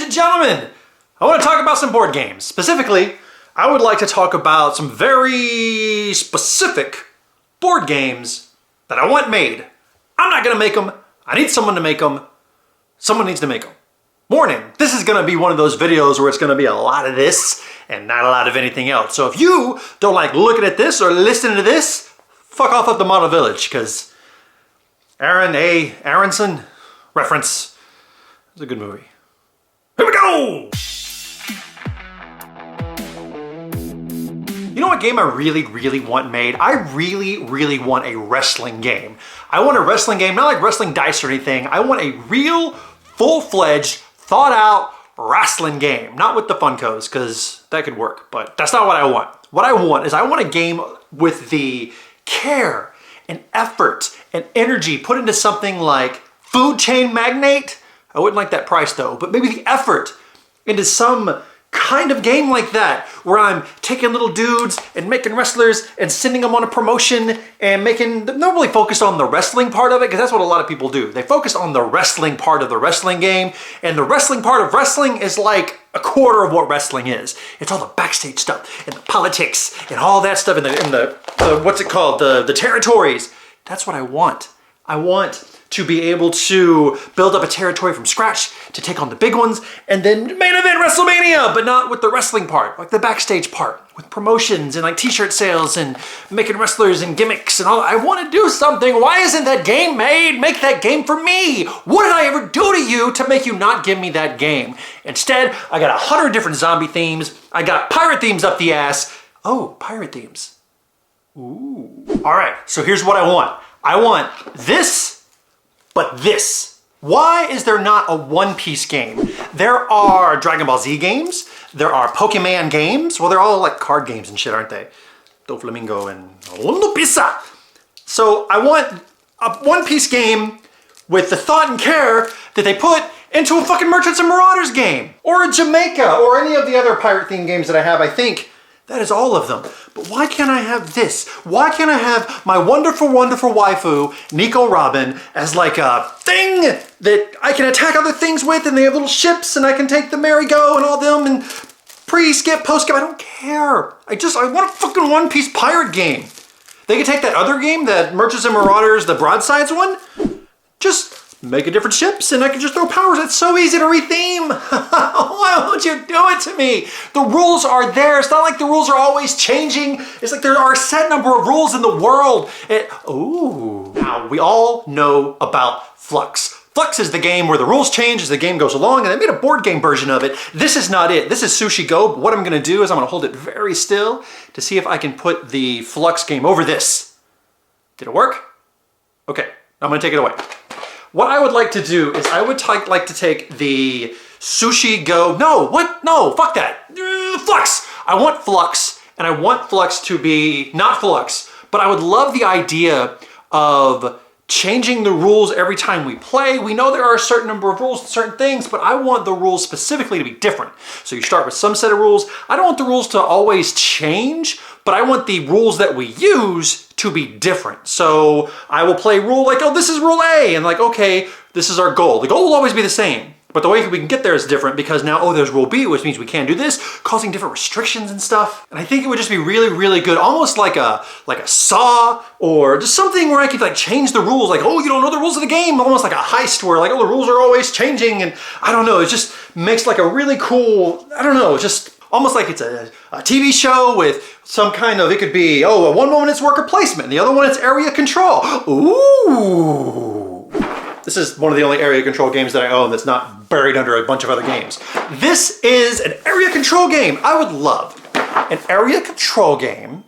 and gentlemen, I want to talk about some board games. Specifically, I would like to talk about some very specific board games that I want made. I'm not going to make them. I need someone to make them. Someone needs to make them. Warning, this is going to be one of those videos where it's going to be a lot of this and not a lot of anything else. So if you don't like looking at this or listening to this, fuck off up the Model Village, because Aaron A. Aronson reference is a good movie. Here we go! You know what game I really want made? I really want a wrestling game. I want a wrestling game, not like wrestling dice or anything. I want a real, full-fledged, thought-out wrestling game. Not with the Funkos, because that could work, but that's not what I want. What I want is I want a game with the care and effort and energy put into something like Food Chain Magnate. I wouldn't like that price though, but maybe the effort into some kind of game like that, where I'm taking little dudes and making wrestlers and sending them on a promotion and making them not really focused on the wrestling part of it, because that's what a lot of people do. They focus on the wrestling part of the wrestling game, and the wrestling part of wrestling is like a quarter of what wrestling is. It's all the backstage stuff and the politics and all that stuff in the what's it called? The territories. That's what I want. I want to be able to build up a territory from scratch to take on the big ones and then main event WrestleMania, but not with the wrestling part, like the backstage part, with promotions and like t-shirt sales and making wrestlers and gimmicks and all. I want to do something. Why isn't that game made? Make that game for me. What did I ever do to you to make you not give me that game? Instead, I got 100 different zombie themes. I got pirate themes up the ass. Oh, pirate themes. Ooh. All right, so here's what I want. I want this, but this. Why is there not a One Piece game? There are Dragon Ball Z games. There are Pokemon games. Well, they're all like card games and shit, aren't they? Doflamingo and One Piece. So I want a One Piece game with the thought and care that they put into a fucking Merchants and Marauders game. Or a Jamaica, or any of the other pirate themed games that I have, I think. That is all of them. But why can't I have this? Why can't I have my wonderful waifu, Nico Robin, as like a thing that I can attack other things with, and they have little ships, and I can take the merry-go and all them, and pre-skip, post-skip, I don't care. I want a fucking One Piece pirate game. They can take that other game, that Merchants and Marauders, the Broadsides one, just make a different ships and I can just throw powers. It's so easy to retheme. Why won't you do it to me? The rules are there. It's not like the rules are always changing. It's like there are a set number of rules in the world. Ooh. Now, we all know about Flux. Flux is the game where the rules change as the game goes along, and they made a board game version of it. This is not it. This is Sushi Go, but what I'm gonna do is I'm gonna hold it very still to see if I can put the Flux game over this. Did it work? Okay, I'm gonna take it away. What I would like to do is I would like to take the Sushi Go, no, fuck that, Flux. I want Flux, and I want Flux to be not Flux, but I would love the idea of changing the rules every time we play. We know there are a certain number of rules and certain things, but I want the rules specifically to be different. So you start with some set of rules. I don't want the rules to always change, but I want the rules that we use to be different. So I will play rule like, oh, this is rule A, and like, okay, this is our goal. The goal will always be the same, but the way we can get there is different because now, oh, there's rule B, which means we can't do this, causing different restrictions and stuff. And I think it would just be really good, almost like a Saw, or just something where I could like change the rules, like, oh, you don't know the rules of the game, almost like a heist where like, oh, the rules are always changing, and I don't know, it just makes like a really cool, I don't know, just almost like it's a TV show with some kind of, it could be, oh, one moment it's worker placement, and the other one it's area control. Ooh. This is one of the only area control games that I own that's not buried under a bunch of other games. This is an area control game. I would love an area control game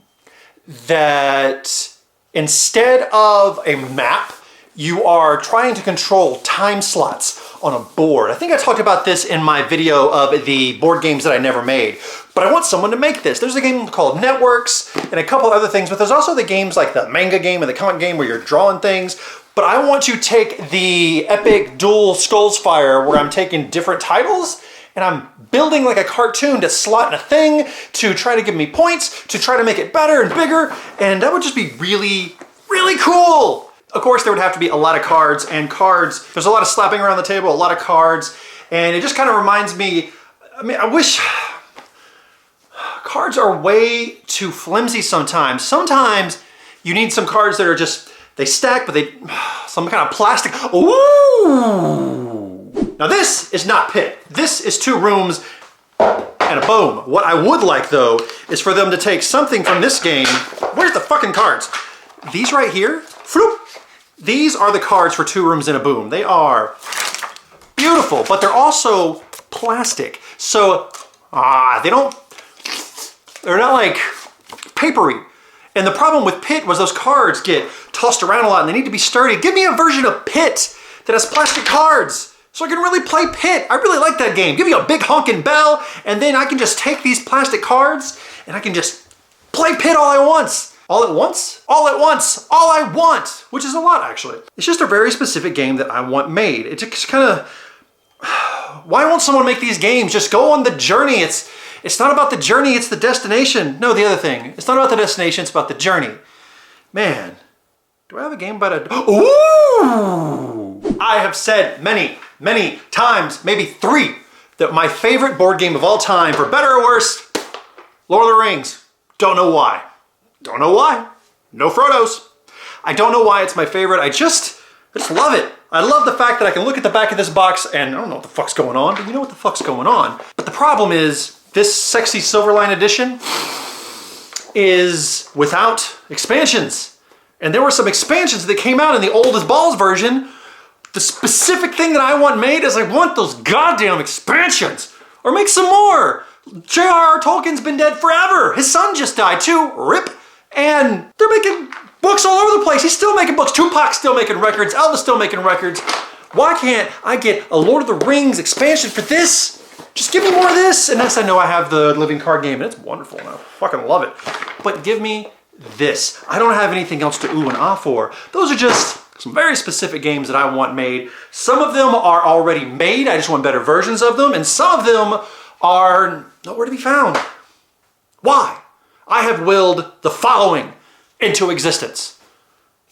that instead of a map, you are trying to control time slots on a board. I think I talked about this in my video of the board games that I never made, but I want someone to make this. There's a game called Networks and a couple other things, but there's also the games like the manga game and the comic game where you're drawing things. But I want to take the Epic Dual Skulls Fire where I'm taking different titles and I'm building like a cartoon to slot in a thing to try to give me points, to try to make it better and bigger, and that would just be really cool. Of course, there would have to be a lot of cards, and cards, there's a lot of slapping around the table, a lot of cards, And it just kind of reminds me, I mean, I wish cards are way too flimsy sometimes. Sometimes you need some cards that are just, they stack, but they, some kind of plastic. Ooh! Now this is not Pit. This is 2 rooms and a boom. What I would like though, is for them to take something from this game. Where's the fucking cards? These right here, floop. These are the cards for 2 rooms and a boom. They are beautiful, but they're also plastic. So, they're not like papery. And the problem with Pit was those cards get tossed around a lot and they need to be sturdy. Give me a version of Pit that has plastic cards so I can really play Pit. I really like that game. Give me a big honking bell and then I can just take these plastic cards and I can just play Pit all I want. All at once? All at once. All I want. Which is a lot, actually. It's just a very specific game that I want made. It just kind of... Why won't someone make these games? Just go on the journey. It's not about the journey, it's the destination. No, the other thing. It's not about the destination, it's about the journey. Man, do I have a game about a... Ooh! I have said many, many times, maybe 3, that my favorite board game of all time, for better or worse, Lord of the Rings. Don't know why. Don't know why. No Frodos. I don't know why it's my favorite. I just love it. I love the fact that I can look at the back of this box and I don't know what the fuck's going on, but you know what the fuck's going on. But the problem is, this sexy Silverline edition is without expansions. And there were some expansions that came out in the old as balls version. The specific thing that I want made is I want those goddamn expansions. Or make some more. J.R.R. Tolkien's been dead forever. His son just died too. RIP. And they're making books all over the place. He's still making books. Tupac's still making records. Elvis still making records. Why can't I get a Lord of the Rings expansion for this? Just give me more of this. And yes, I know I have the living card game and it's wonderful and I fucking love it. But give me this. I don't have anything else to ooh and ah for. Those are just some very specific games that I want made. Some of them are already made. I just want better versions of them. And some of them are nowhere to be found. Why? I have willed the following into existence.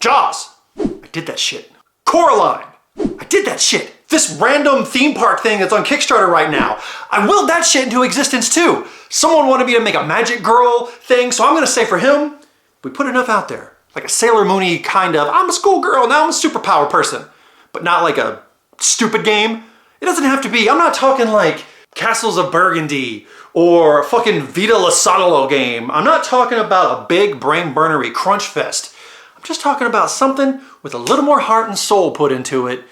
Jaws. I did that shit. Coraline. I did that shit. This random theme park thing that's on Kickstarter right now. I willed that shit into existence too. Someone wanted me to make a Magic Girl thing, so I'm gonna say for him, we put enough out there. Like a Sailor Moon-y kind of, I'm a schoolgirl, now I'm a superpower person. But not like a stupid game. It doesn't have to be, I'm not talking like Castles of Burgundy or a fucking Vita La Sodalo game. I'm not talking about a big brain burnery crunch fest. I'm just talking about something with a little more heart and soul put into it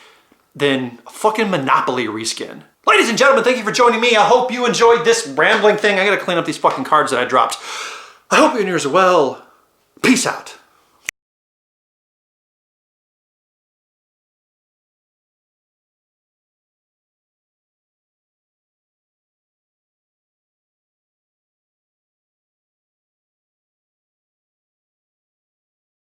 than a fucking Monopoly reskin. Ladies and gentlemen, thank you for joining me. I hope you enjoyed this rambling thing. I gotta clean up these fucking cards that I dropped. I hope you and yours are well. Peace out.